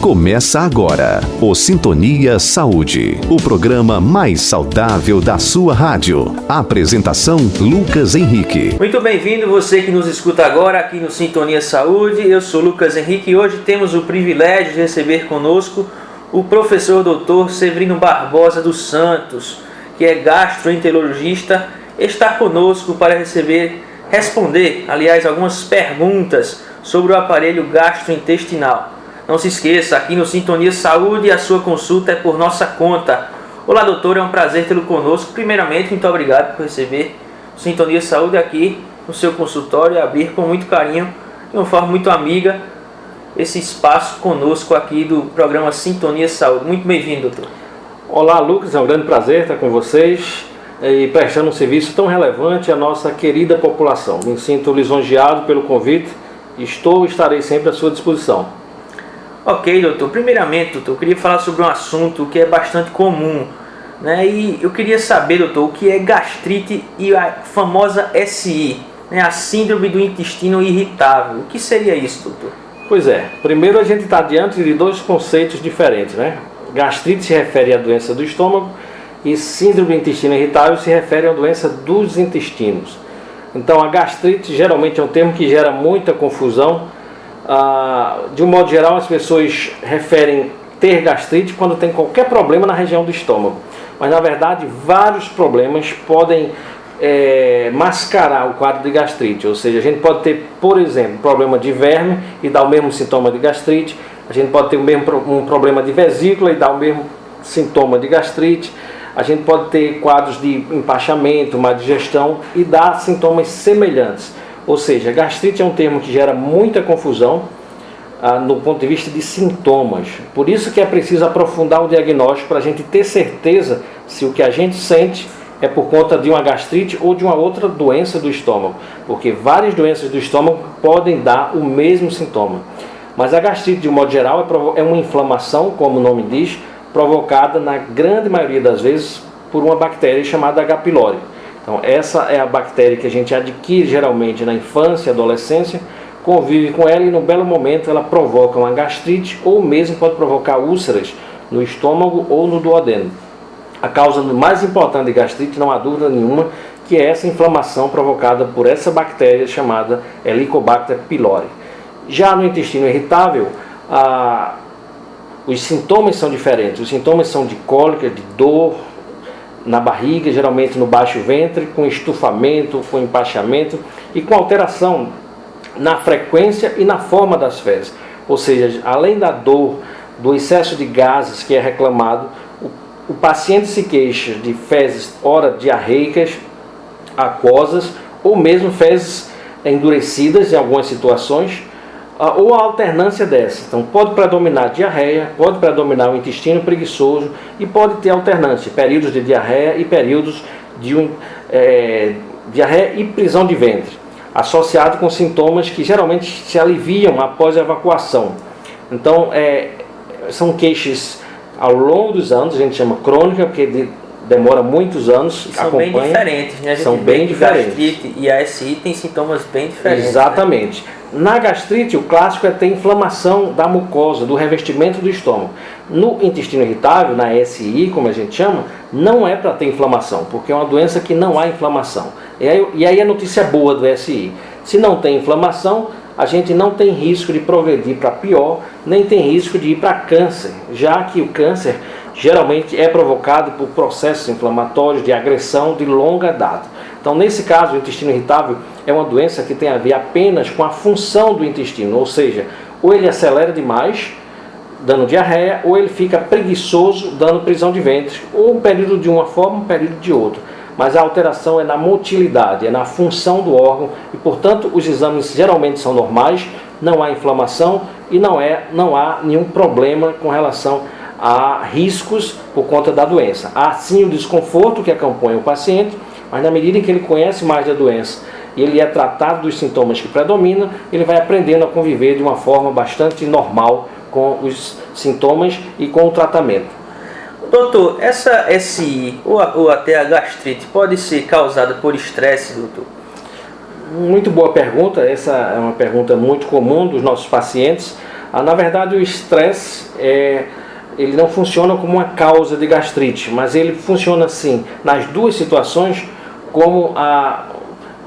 Começa agora o Sintonia Saúde, o programa mais saudável da sua rádio. Apresentação Lucas Henrique. Muito bem-vindo você que nos escuta agora aqui no Sintonia Saúde. Eu sou Lucas Henrique e hoje temos o privilégio de receber conosco o professor Dr. Severino Barbosa dos Santos, que é gastroenterologista, está conosco para responder, algumas perguntas sobre o aparelho gastrointestinal. Não se esqueça, aqui no Sintonia Saúde, a sua consulta é por nossa conta. Olá, doutor, é um prazer tê-lo conosco. Primeiramente, muito obrigado por receber o Sintonia Saúde aqui no seu consultório e abrir com muito carinho, de uma forma muito amiga, esse espaço conosco aqui do programa Sintonia Saúde. Muito bem-vindo, doutor. Olá, Lucas, é um grande prazer estar com vocês e prestando um serviço tão relevante à nossa querida população. Me sinto lisonjeado pelo convite e estarei sempre à sua disposição. Ok, doutor. Primeiramente, doutor, eu queria falar sobre um assunto que é bastante comum, né? E eu queria saber, doutor, o que é gastrite e a famosa SI, né? A síndrome do intestino irritável. O que seria isso, doutor? Pois é, primeiro a gente está diante de dois conceitos diferentes, né? Gastrite se refere à doença do estômago e síndrome do intestino irritável se refere à doença dos intestinos. Então a gastrite geralmente é um termo que gera muita confusão. De um modo geral, as pessoas referem ter gastrite quando tem qualquer problema na região do estômago. Mas, na verdade, vários problemas podem mascarar o quadro de gastrite. Ou seja, a gente pode ter, por exemplo, problema de verme e dar o mesmo sintoma de gastrite. A gente pode ter um problema de vesícula e dar o mesmo sintoma de gastrite. A gente pode ter quadros de empachamento, má digestão e dar sintomas semelhantes. Ou seja, gastrite é um termo que gera muita confusão no ponto de vista de sintomas. Por isso que é preciso aprofundar o diagnóstico para a gente ter certeza se o que a gente sente é por conta de uma gastrite ou de uma outra doença do estômago. Porque várias doenças do estômago podem dar o mesmo sintoma. Mas a gastrite, de um modo geral, é uma inflamação, como o nome diz, provocada na grande maioria das vezes por uma bactéria chamada H. pylori. Então, essa é a bactéria que a gente adquire geralmente na infância e adolescência, convive com ela e no belo momento ela provoca uma gastrite ou mesmo pode provocar úlceras no estômago ou no duodeno. A causa mais importante de gastrite, não há dúvida nenhuma, que é essa inflamação provocada por essa bactéria chamada Helicobacter pylori. Já no intestino irritável, os sintomas são diferentes. Os sintomas são de cólica, de dor na barriga, geralmente no baixo ventre, com estufamento, com empachamento e com alteração na frequência e na forma das fezes. Ou seja, além da dor, do excesso de gases que é reclamado, o paciente se queixa de fezes, ora diarreicas, aquosas, ou mesmo fezes endurecidas em algumas situações, ou a alternância dessa. Então pode predominar diarreia, pode predominar o intestino preguiçoso e pode ter alternância, períodos de diarreia e períodos de diarreia e prisão de ventre, associado com sintomas que geralmente se aliviam após a evacuação. Então são queixas ao longo dos anos, a gente chama crônica, porque demora muitos anos. São bem diferentes, né? São bem diferentes. A gastrite e a SI tem sintomas bem diferentes. Exatamente. Né? Na gastrite, o clássico é ter inflamação da mucosa, do revestimento do estômago. No intestino irritável, na SI, como a gente chama, não é para ter inflamação, porque é uma doença que não há inflamação. E aí a notícia boa do SI. Se não tem inflamação, a gente não tem risco de progredir para pior, nem tem risco de ir para câncer, já que o câncer geralmente é provocado por processos inflamatórios de agressão de longa data. Então, nesse caso, o intestino irritável é uma doença que tem a ver apenas com a função do intestino, ou seja, ou ele acelera demais, dando diarreia, ou ele fica preguiçoso, dando prisão de ventre, ou um período de uma forma, um período de outra. Mas a alteração é na motilidade, é na função do órgão e, portanto, os exames geralmente são normais, não há inflamação e não há nenhum problema com relação a riscos por conta da doença. Há sim o desconforto que acompanha o paciente, mas na medida em que ele conhece mais da doença e ele é tratado dos sintomas que predominam, ele vai aprendendo a conviver de uma forma bastante normal com os sintomas e com o tratamento. Doutor, essa SI ou até a gastrite pode ser causada por estresse, doutor? Muito boa pergunta, essa é uma pergunta muito comum dos nossos pacientes. Na verdade, o estresse ele não funciona como uma causa de gastrite, mas ele funciona assim, nas duas situações, como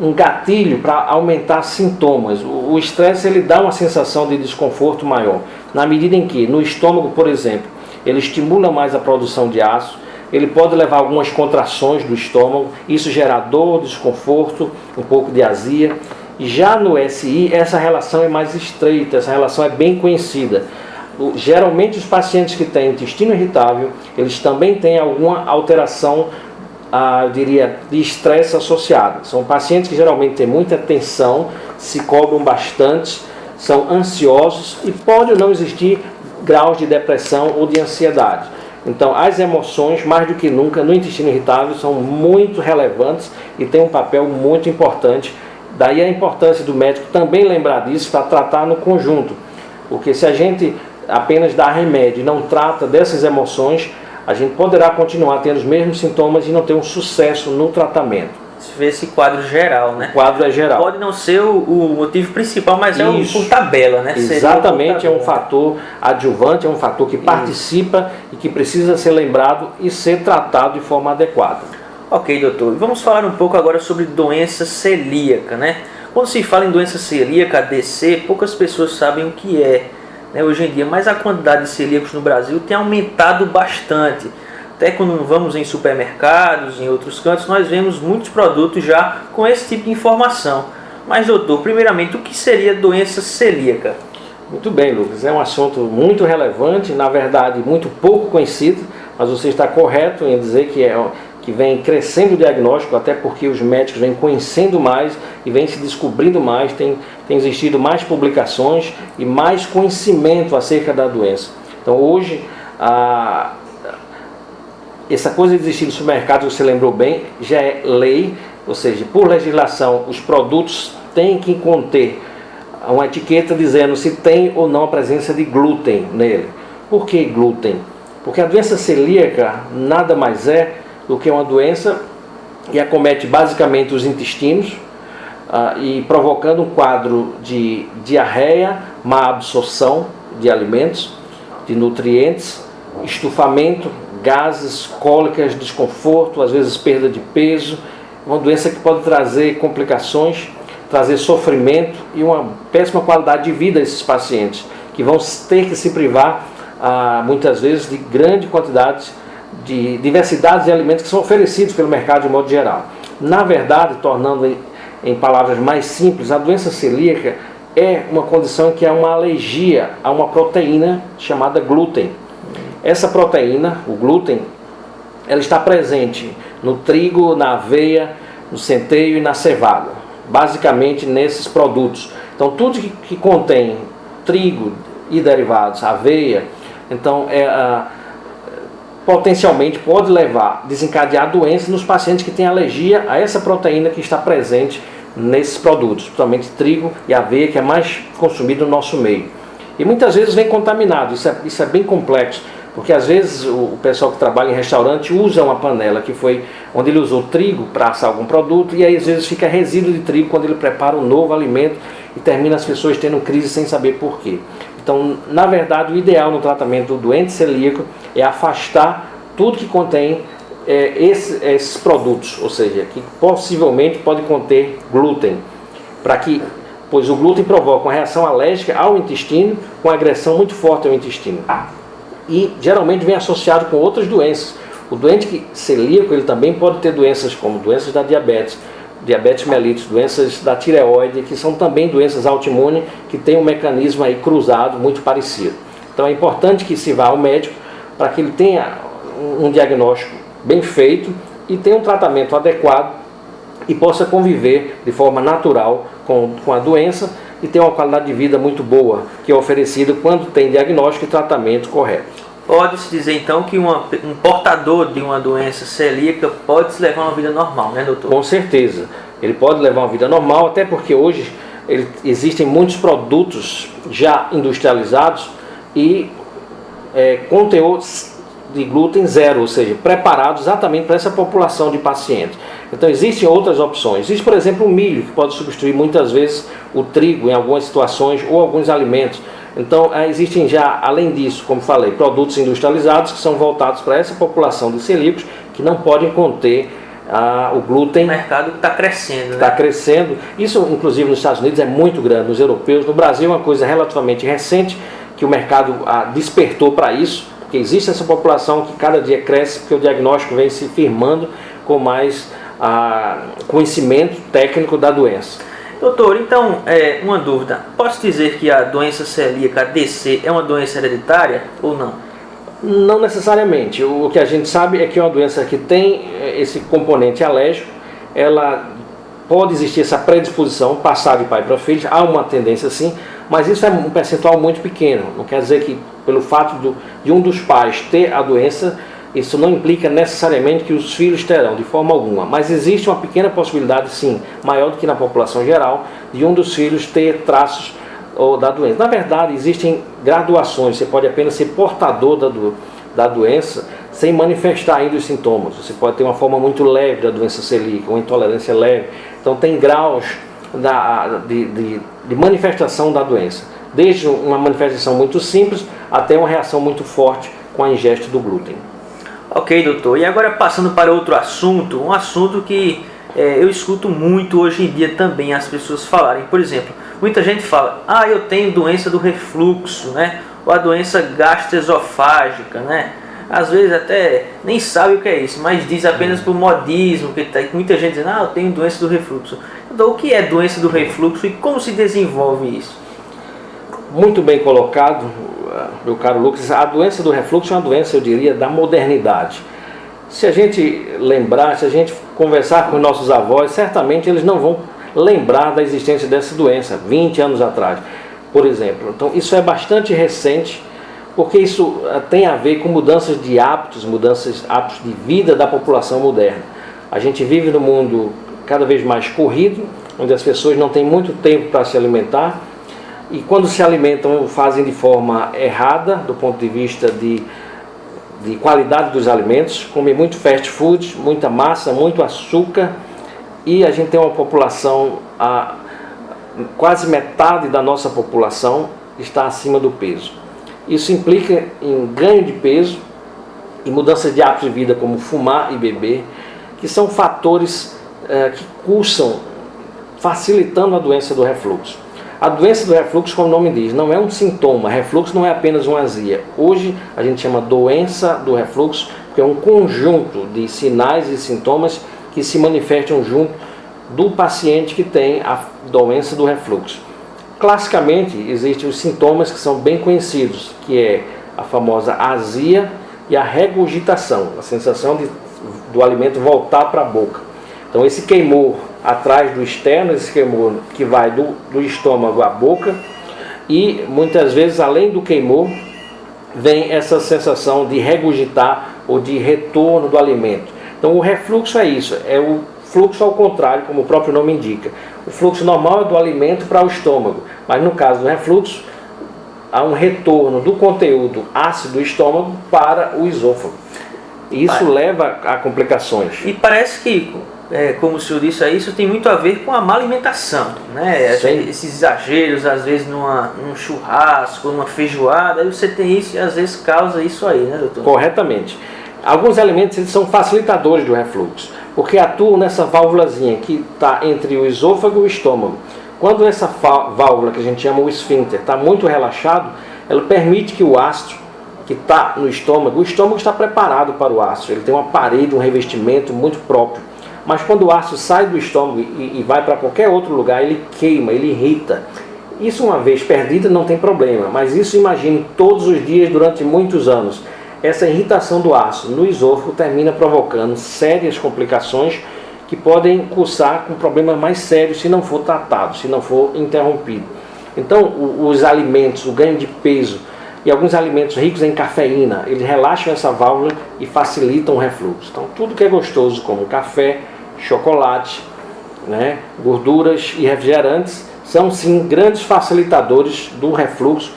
um gatilho para aumentar sintomas. O estresse ele dá uma sensação de desconforto maior, na medida em que no estômago, por exemplo, ele estimula mais a produção de ácido, ele pode levar a algumas contrações do estômago, isso gera dor, desconforto, um pouco de azia. Já no SI, essa relação é mais estreita, essa relação é bem conhecida. Geralmente os pacientes que têm intestino irritável, eles também têm alguma alteração, eu diria, de estresse associado. São pacientes que geralmente têm muita tensão, se cobram bastante, são ansiosos e pode ou não existir graus de depressão ou de ansiedade. Então as emoções, mais do que nunca, no intestino irritável são muito relevantes e têm um papel muito importante. Daí a importância do médico também lembrar disso para tratar no conjunto. Porque se a gente apenas dá remédio e não trata dessas emoções, a gente poderá continuar tendo os mesmos sintomas e não ter um sucesso no tratamento. Se vê esse quadro geral, né? O quadro é geral. Pode não ser o motivo principal, mas Isso. é por tabela, né? Exatamente, é um fator adjuvante, é um fator que participa e que precisa ser lembrado e ser tratado de forma adequada. Ok, doutor. Vamos falar um pouco agora sobre doença celíaca, né? Quando se fala em doença celíaca, ADC, poucas pessoas sabem o que é, né, hoje em dia, mas a quantidade de celíacos no Brasil tem aumentado bastante. Até quando vamos em supermercados, em outros cantos, nós vemos muitos produtos já com esse tipo de informação. Mas, doutor, primeiramente, o que seria doença celíaca? Muito bem, Lucas. É um assunto muito relevante, na verdade, muito pouco conhecido, mas você está correto em dizer que vem crescendo o diagnóstico, até porque os médicos vêm conhecendo mais e vêm se descobrindo mais, tem existido mais publicações e mais conhecimento acerca da doença. Então, hoje, essa coisa de existir no supermercado, você lembrou bem, já é lei, ou seja, por legislação, os produtos têm que conter uma etiqueta dizendo se tem ou não a presença de glúten nele. Por que glúten? Porque a doença celíaca nada mais é do que uma doença que acomete basicamente os intestinos e provocando um quadro de diarreia, má absorção de alimentos, de nutrientes, estufamento, gases, cólicas, desconforto, às vezes perda de peso, uma doença que pode trazer complicações, trazer sofrimento e uma péssima qualidade de vida a esses pacientes, que vão ter que se privar muitas vezes de grande quantidade de diversidade de alimentos que são oferecidos pelo mercado de modo geral. Na verdade, tornando em palavras mais simples, a doença celíaca é uma condição em que há uma alergia a uma proteína chamada glúten. Essa proteína, o glúten, ela está presente no trigo, na aveia, no centeio e na cevada, basicamente nesses produtos. Então tudo que contém trigo e derivados, aveia, então potencialmente pode desencadear doenças nos pacientes que têm alergia a essa proteína que está presente nesses produtos, principalmente trigo e aveia, que é mais consumido no nosso meio. E muitas vezes vem contaminado, isso é bem complexo, porque às vezes o pessoal que trabalha em restaurante usa uma panela que foi onde ele usou trigo para assar algum produto, e aí às vezes fica resíduo de trigo quando ele prepara um novo alimento e termina as pessoas tendo crise sem saber por quê. Então, na verdade, o ideal no tratamento do doente celíaco é afastar tudo que contém esses produtos, ou seja, que possivelmente pode conter glúten, pois o glúten provoca uma reação alérgica ao intestino, com agressão muito forte ao intestino. E geralmente vem associado com outras doenças. O doente celíaco ele também pode ter doenças como doenças da diabetes mellitus, doenças da tireoide, que são também doenças autoimunes que têm um mecanismo aí cruzado muito parecido. Então é importante que se vá ao médico para que ele tenha um diagnóstico bem feito e tenha um tratamento adequado e possa conviver de forma natural com a doença e ter uma qualidade de vida muito boa, que é oferecida quando tem diagnóstico e tratamento correto. Pode-se dizer então que um portador de uma doença celíaca pode se levar uma vida normal, né, doutor? Com certeza, ele pode levar uma vida normal, até porque hoje existem muitos produtos já industrializados e conteúdos de glúten zero, ou seja, preparados exatamente para essa população de pacientes. Então existem outras opções. Existe, por exemplo, o milho, que pode substituir muitas vezes o trigo em algumas situações ou alguns alimentos. Então, existem já, além disso, como falei, produtos industrializados que são voltados para essa população de celíacos que não podem conter o glúten. O mercado está crescendo. Está crescendo. Isso, inclusive, nos Estados Unidos é muito grande, nos europeus. No Brasil é uma coisa relativamente recente que o mercado despertou para isso, porque existe essa população que cada dia cresce, porque o diagnóstico vem se firmando com mais conhecimento técnico da doença. Doutor, então, uma dúvida. Posso dizer que a doença celíaca, a DC, é uma doença hereditária ou não? Não necessariamente. O que a gente sabe é que é uma doença que tem esse componente alérgico, ela pode existir essa predisposição, passar de pai para filho, há uma tendência sim, mas isso é um percentual muito pequeno. Não quer dizer que pelo fato de um dos pais ter a doença, isso não implica necessariamente que os filhos terão, de forma alguma. Mas existe uma pequena possibilidade, sim, maior do que na população geral, de um dos filhos ter traços da doença. Na verdade, existem graduações. Você pode apenas ser portador da doença sem manifestar ainda os sintomas. Você pode ter uma forma muito leve da doença celíaca, uma intolerância leve. Então, tem graus de manifestação da doença. Desde uma manifestação muito simples até uma reação muito forte com a ingesta do glúten. Ok, doutor. E agora passando para outro assunto, um assunto que eu escuto muito hoje em dia também as pessoas falarem. Por exemplo, muita gente fala, eu tenho doença do refluxo, né? Ou a doença gastroesofágica, né? Às vezes até nem sabe o que é isso, mas diz apenas por modismo, que muita gente dizendo, eu tenho doença do refluxo. Então, o que é doença do refluxo e como se desenvolve isso? Muito bem colocado, meu caro Lucas. A doença do refluxo é uma doença, eu diria, da modernidade. Se a gente lembrar, se a gente conversar com nossos avós, certamente eles não vão lembrar da existência dessa doença 20 anos atrás, por exemplo. Então, isso é bastante recente, porque isso tem a ver com mudanças de hábitos, hábitos de vida da população moderna. A gente vive num mundo cada vez mais corrido, onde as pessoas não têm muito tempo para se alimentar, e quando se alimentam fazem de forma errada, do ponto de vista de qualidade dos alimentos, comem muito fast food, muita massa, muito açúcar, e a gente tem uma população, quase metade da nossa população está acima do peso. Isso implica em ganho de peso e mudanças de hábitos de vida como fumar e beber, que são fatores que cursam facilitando a doença do refluxo. A doença do refluxo, como o nome diz, não é um sintoma. Refluxo não é apenas uma azia. Hoje a gente chama doença do refluxo porque é um conjunto de sinais e sintomas que se manifestam junto do paciente que tem a doença do refluxo. Classicamente, existem os sintomas que são bem conhecidos, que é a famosa azia e a regurgitação, a sensação do alimento voltar para a boca. Então, esse queimor atrás do externo, esse queimor que vai do estômago à boca, e muitas vezes, além do queimor, vem essa sensação de regurgitar ou de retorno do alimento. Então, o refluxo é isso, é o fluxo ao contrário, como o próprio nome indica. O fluxo normal é do alimento para o estômago, mas no caso do refluxo, há um retorno do conteúdo ácido do estômago para o esôfago. Isso leva a complicações. E parece que, como o senhor disse aí, isso tem muito a ver com a má alimentação, né? Esses exageros, às vezes num churrasco, numa feijoada, aí você tem isso e às vezes causa isso aí, né, doutor? Corretamente. Alguns alimentos eles são facilitadores do refluxo, porque atuam nessa válvulazinha que está entre o esôfago e o estômago. Quando essa válvula, que a gente chama o esfíncter, está muito relaxado, ela permite que o ácido que está no estômago, o estômago está preparado para o ácido, ele tem uma parede, um revestimento muito próprio. Mas quando o ácido sai do estômago e vai para qualquer outro lugar, ele queima, ele irrita. Isso uma vez perdida não tem problema, mas isso imagine todos os dias durante muitos anos. Essa irritação do ácido no esôfago termina provocando sérias complicações que podem cursar com problemas mais sérios se não for tratado, se não for interrompido. Então, os alimentos, o ganho de peso e alguns alimentos ricos em cafeína, eles relaxam essa válvula e facilitam o refluxo. Então, tudo que é gostoso, como café, chocolate, né, gorduras e refrigerantes, são sim grandes facilitadores do refluxo,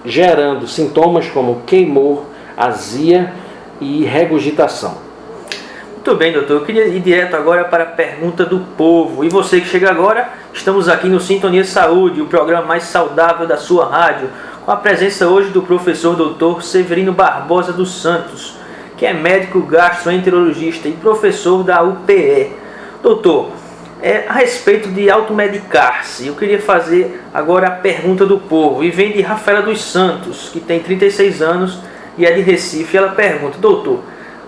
gerando sintomas como queimor, azia e regurgitação. Muito bem, doutor. Eu queria ir direto agora para a pergunta do povo. E você que chega agora, estamos aqui no Sintonia Saúde, o programa mais saudável da sua rádio, com a presença hoje do professor Dr. Severino Barbosa dos Santos, que é médico gastroenterologista e professor da UPE. Doutor, a respeito de automedicar-se, eu queria fazer agora a pergunta do povo, e vem de Rafaela dos Santos, que tem 36 anos e é de Recife. Ela pergunta: doutor,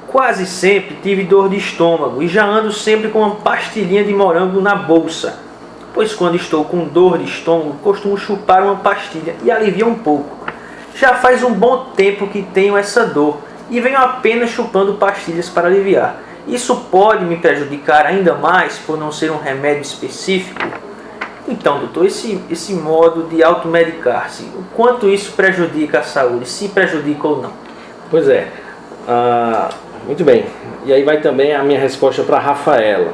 quase sempre tive dor de estômago e já ando sempre com uma pastilhinha de morango na bolsa, pois quando estou com dor de estômago costumo chupar uma pastilha e alivia um pouco. Já faz um bom tempo que tenho essa dor e venho apenas chupando pastilhas para aliviar. Isso pode me prejudicar ainda mais por não ser um remédio específico? Então, doutor, esse modo de automedicar-se, o quanto isso prejudica a saúde, se prejudica ou não? Pois é, muito bem. E aí vai também a minha resposta para a Rafaela.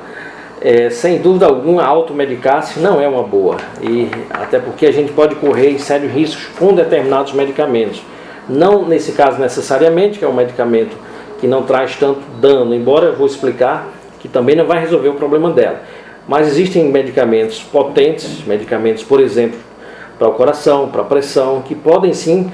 Sem dúvida alguma, automedicar-se não é uma boa, e até porque a gente pode correr sérios riscos com determinados medicamentos. Não nesse caso necessariamente, que é um medicamento que não traz tanto dano, embora eu vou explicar que também não vai resolver o problema dela. Mas existem medicamentos potentes, medicamentos, por exemplo, para o coração, para a pressão, que podem sim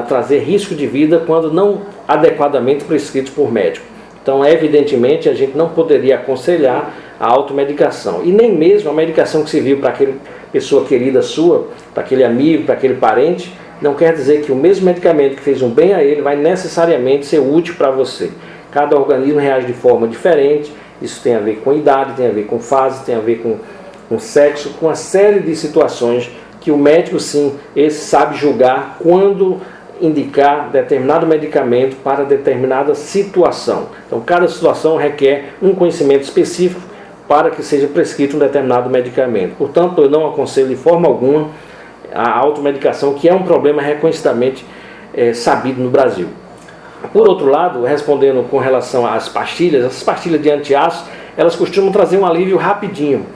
trazer risco de vida quando não adequadamente prescritos por médico. Então, evidentemente, a gente não poderia aconselhar a automedicação. E nem mesmo a medicação que se viu para aquela pessoa querida sua, para aquele amigo, para aquele parente, não quer dizer que o mesmo medicamento que fez um bem a ele vai necessariamente ser útil para você. Cada organismo reage de forma diferente. Isso tem a ver com idade, tem a ver com fase, tem a ver com sexo, com uma série de situações que o médico, sim, esse sabe julgar quando indicar determinado medicamento para determinada situação. Então, cada situação requer um conhecimento específico para que seja prescrito um determinado medicamento. Portanto, eu não aconselho de forma alguma a automedicação, que é um problema reconhecidamente sabido no Brasil. Por outro lado, respondendo com relação às pastilhas, essas pastilhas de antiácido, elas costumam trazer um alívio rapidinho,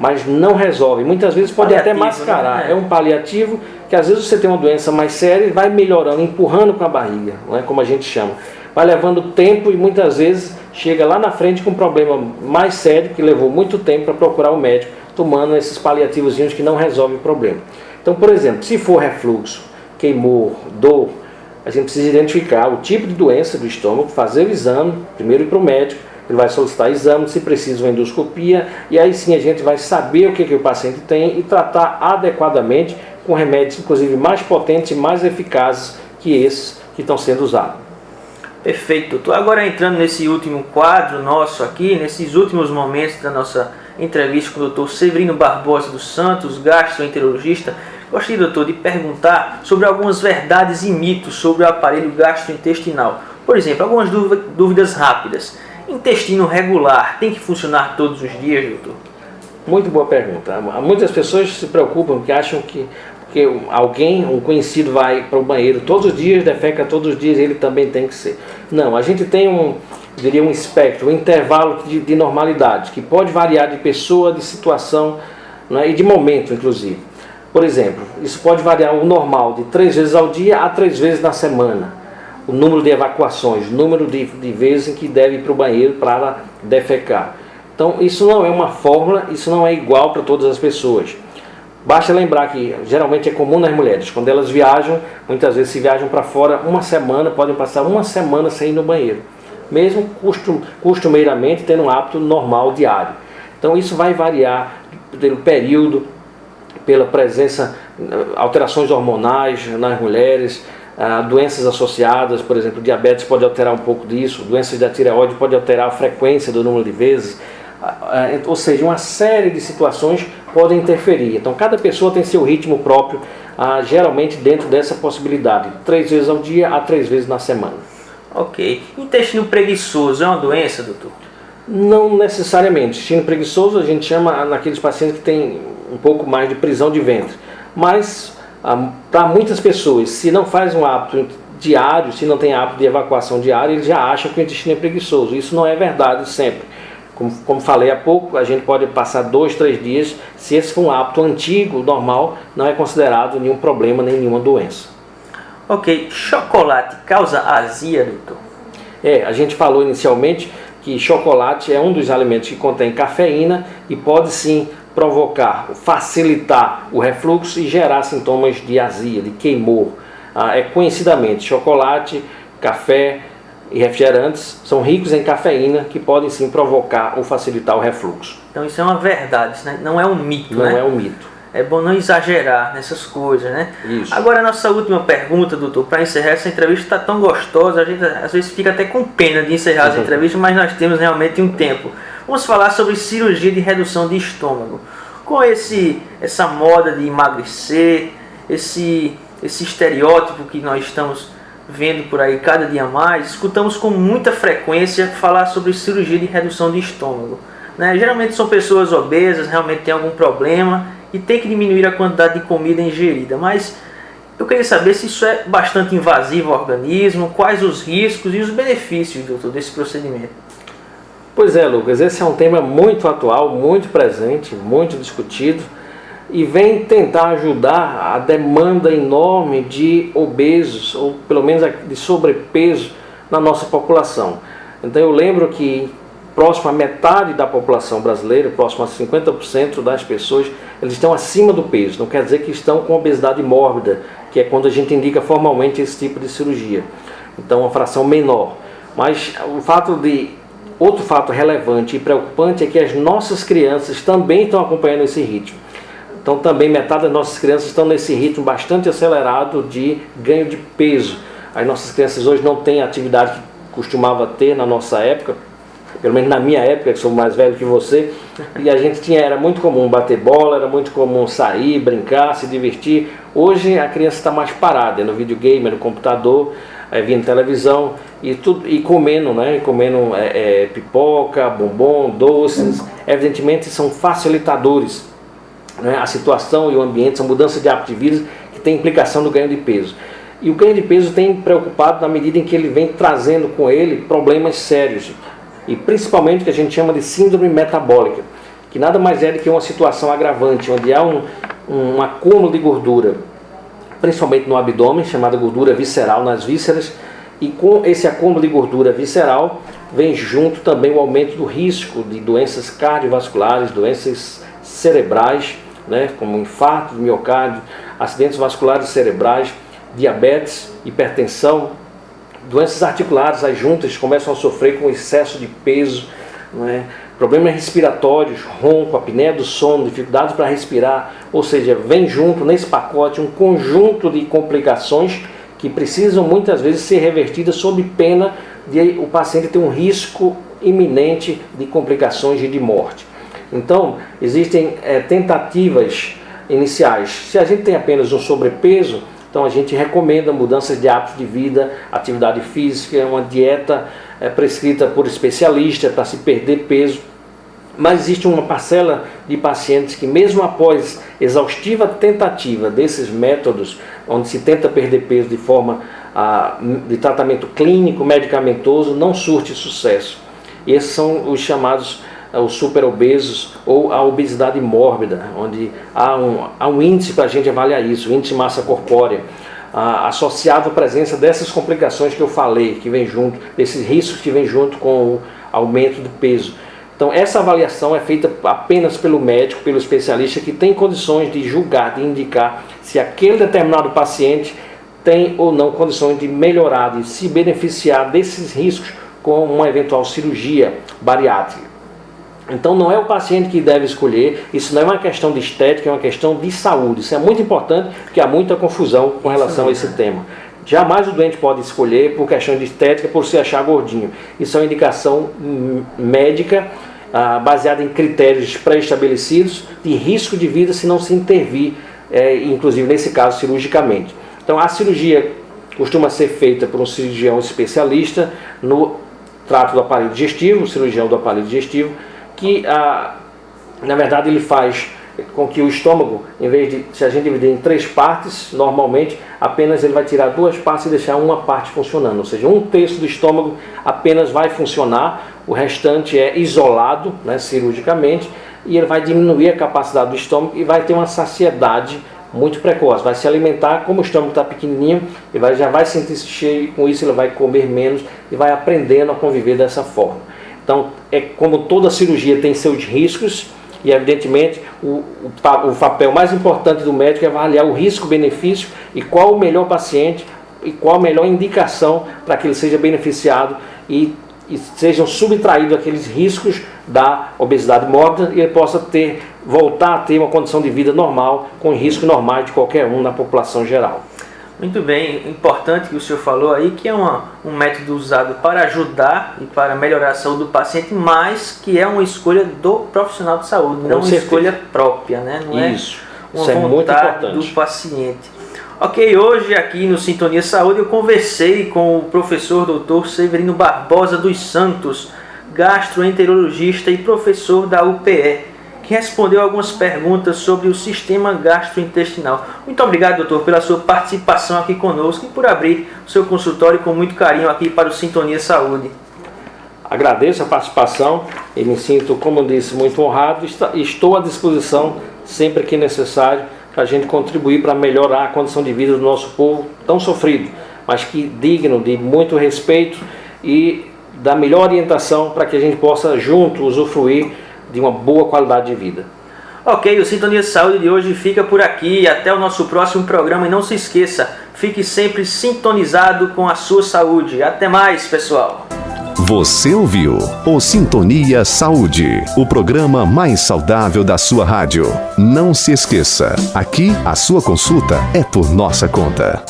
mas não resolve. Muitas vezes pode até mascarar. Né? É um paliativo que às vezes você tem uma doença mais séria e vai melhorando, empurrando com a barriga, né, como a gente chama. Vai levando tempo e muitas vezes chega lá na frente com um problema mais sério, que levou muito tempo para procurar o médico, tomando esses paliativozinhos que não resolvem o problema. Então, por exemplo, se for refluxo, queimor, dor, a gente precisa identificar o tipo de doença do estômago, fazer o exame, primeiro ir para o médico, ele vai solicitar exame, se precisa uma endoscopia, e aí sim a gente vai saber o que o paciente tem e tratar adequadamente com remédios, inclusive mais potentes e mais eficazes que esses que estão sendo usados. Perfeito, doutor. Agora entrando nesse último quadro nosso aqui, nesses últimos momentos da nossa entrevista com o Dr. Severino Barbosa dos Santos, gastroenterologista, gostaria, doutor, de perguntar sobre algumas verdades e mitos sobre o aparelho gastrointestinal. Por exemplo, algumas dúvidas rápidas. Intestino regular tem que funcionar todos os dias, doutor? Muito boa pergunta. Muitas pessoas se preocupam porque acham que alguém, um conhecido, vai para o banheiro todos os dias, defeca todos os dias, ele também tem que ser. Não, a gente tem um espectro, um intervalo de normalidade, que pode variar de pessoa, de situação, né, e de momento, inclusive. Por exemplo, isso pode variar o normal de 3 vezes ao dia a 3 vezes na semana. O número de evacuações, o número de vezes em que deve ir para o banheiro para defecar. Então, isso não é uma fórmula, isso não é igual para todas as pessoas. Basta lembrar que geralmente é comum nas mulheres, quando elas viajam, muitas vezes se viajam para fora uma semana, podem passar uma semana sem ir no banheiro, mesmo costumeiramente tendo um hábito normal diário. Então isso vai variar pelo período, pela presença, alterações hormonais nas mulheres, doenças associadas, por exemplo, diabetes pode alterar um pouco disso, doenças da tireoide pode alterar a frequência do número de vezes, ou seja, uma série de situações podem interferir. Então cada pessoa tem seu ritmo próprio, geralmente dentro dessa possibilidade, 3 vezes ao dia a 3 vezes na semana. Ok. Intestino preguiçoso é uma doença, doutor? Não necessariamente. Intestino preguiçoso a gente chama naqueles pacientes que têm um pouco mais de prisão de ventre. Mas para muitas pessoas, se não faz um hábito diário, se não tem hábito de evacuação diária, eles já acham que o intestino é preguiçoso. Isso não é verdade sempre. Como falei há pouco, a gente pode passar 2, 3 dias, se esse for um hábito antigo, normal, não é considerado nenhum problema, nem nenhuma doença. Ok, chocolate causa azia, doutor? A gente falou inicialmente que chocolate é um dos alimentos que contém cafeína e pode sim provocar, facilitar o refluxo e gerar sintomas de azia, de queimor. Conhecidamente, chocolate, café e refrigerantes são ricos em cafeína, que podem sim provocar ou facilitar o refluxo. Então isso é uma verdade, né? Não é um mito, Não né? é um mito. É bom não exagerar nessas coisas, né? Isso. Agora, a nossa última pergunta, doutor, para encerrar essa entrevista, está tão gostosa, a gente às vezes fica até com pena de encerrar as entrevistas, mas nós temos realmente um tempo. Vamos falar sobre cirurgia de redução de estômago. Com essa moda de emagrecer, esse estereótipo que nós estamos vendo por aí cada dia mais, escutamos com muita frequência falar sobre cirurgia de redução de estômago, né? Geralmente são pessoas obesas, realmente têm algum problema e tem que diminuir a quantidade de comida ingerida, mas eu queria saber se isso é bastante invasivo ao organismo, quais os riscos e os benefícios, doutor, desse procedimento. Pois é, Lucas, esse é um tema muito atual, muito presente, muito discutido e vem tentar ajudar a demanda enorme de obesos, ou pelo menos de sobrepeso na nossa população. Então eu lembro que próximo a metade da população brasileira, próximo a 50% das pessoas, eles estão acima do peso. Não quer dizer que estão com obesidade mórbida, que é quando a gente indica formalmente esse tipo de cirurgia. Então, uma fração menor. Mas outro fato relevante e preocupante é que as nossas crianças também estão acompanhando esse ritmo. Então, também metade das nossas crianças estão nesse ritmo bastante acelerado de ganho de peso. As nossas crianças hoje não têm a atividade que costumava ter na nossa época, pelo menos na minha época, que sou mais velho que você, e a gente era muito comum bater bola, era muito comum sair, brincar, se divertir. Hoje a criança está mais parada, no videogame, no computador, vendo televisão e comendo, né? Comendo pipoca, bombom, doces. Evidentemente são facilitadores, né? A situação e o ambiente são mudanças de hábito de vida que tem implicação no ganho de peso. E o ganho de peso tem preocupado na medida em que ele vem trazendo com ele problemas sérios, e principalmente o que a gente chama de síndrome metabólica, que nada mais é do que uma situação agravante, onde há um acúmulo de gordura, principalmente no abdômen, chamada gordura visceral, nas vísceras, e com esse acúmulo de gordura visceral vem junto também o aumento do risco de doenças cardiovasculares, doenças cerebrais, né, como infarto do miocárdio, acidentes vasculares cerebrais, diabetes, hipertensão, doenças articulares, as juntas começam a sofrer com excesso de peso, né? Problemas respiratórios, ronco, apneia do sono, dificuldades para respirar, ou seja, vem junto nesse pacote um conjunto de complicações que precisam muitas vezes ser revertidas sob pena de o paciente ter um risco iminente de complicações e de morte. Então, existem tentativas iniciais. Se a gente tem apenas um sobrepeso, então a gente recomenda mudanças de hábitos de vida, atividade física, uma dieta prescrita por especialista para se perder peso. Mas existe uma parcela de pacientes que mesmo após exaustiva tentativa desses métodos, onde se tenta perder peso de forma de tratamento clínico, medicamentoso, não surte sucesso. Esses são os chamados os superobesos ou a obesidade mórbida, onde há um índice para a gente avaliar isso, o índice de massa corpórea, associado à presença dessas complicações que eu falei, que vem junto, desses riscos que vem junto com o aumento do peso. Então essa avaliação é feita apenas pelo médico, pelo especialista que tem condições de julgar, de indicar se aquele determinado paciente tem ou não condições de melhorar, de se beneficiar desses riscos com uma eventual cirurgia bariátrica. Então não é o paciente que deve escolher, isso não é uma questão de estética, é uma questão de saúde. Isso é muito importante porque há muita confusão com relação a esse tema. Jamais o doente pode escolher por questão de estética, por se achar gordinho. Isso é uma indicação médica baseada em critérios pré-estabelecidos de risco de vida se não se intervir, inclusive nesse caso cirurgicamente. Então a cirurgia costuma ser feita por um cirurgião especialista no trato do aparelho digestivo, o cirurgião do aparelho digestivo, que na verdade ele faz com que o estômago, em vez de, se a gente dividir em 3 partes, normalmente apenas ele vai tirar 2 partes e deixar uma parte funcionando, ou seja, 1/3 do estômago apenas vai funcionar, o restante é isolado, né, cirurgicamente, e ele vai diminuir a capacidade do estômago e vai ter uma saciedade muito precoce, vai se alimentar, como o estômago está pequenininho, ele já vai sentir cheio, e com isso ele vai comer menos e vai aprendendo a conviver dessa forma. Então, como toda cirurgia tem seus riscos, e evidentemente o papel mais importante do médico é avaliar o risco-benefício e qual o melhor paciente e qual a melhor indicação para que ele seja beneficiado e sejam subtraídos aqueles riscos da obesidade mórbida e ele possa voltar a ter uma condição de vida normal, com riscos normais de qualquer um na população geral. Muito bem, importante que o senhor falou aí, que é um método usado para ajudar e para melhorar a saúde do paciente, mas que é uma escolha do profissional de saúde, não uma escolha própria, né? Não Isso é uma é muito vontade importante do paciente. Ok, hoje aqui no Sintonia Saúde eu conversei com o professor Dr. Severino Barbosa dos Santos, gastroenterologista e professor da UPE, que respondeu algumas perguntas sobre o sistema gastrointestinal. Muito obrigado, doutor, pela sua participação aqui conosco e por abrir o seu consultório com muito carinho aqui para o Sintonia Saúde. Agradeço a participação e me sinto, como eu disse, muito honrado e estou à disposição sempre que necessário para a gente contribuir para melhorar a condição de vida do nosso povo tão sofrido, mas que digno de muito respeito e da melhor orientação para que a gente possa junto usufruir de uma boa qualidade de vida. Ok, o Sintonia Saúde de hoje fica por aqui. Até o nosso próximo programa e não se esqueça, fique sempre sintonizado com a sua saúde. Até mais, pessoal! Você ouviu o Sintonia Saúde, o programa mais saudável da sua rádio. Não se esqueça, aqui a sua consulta é por nossa conta.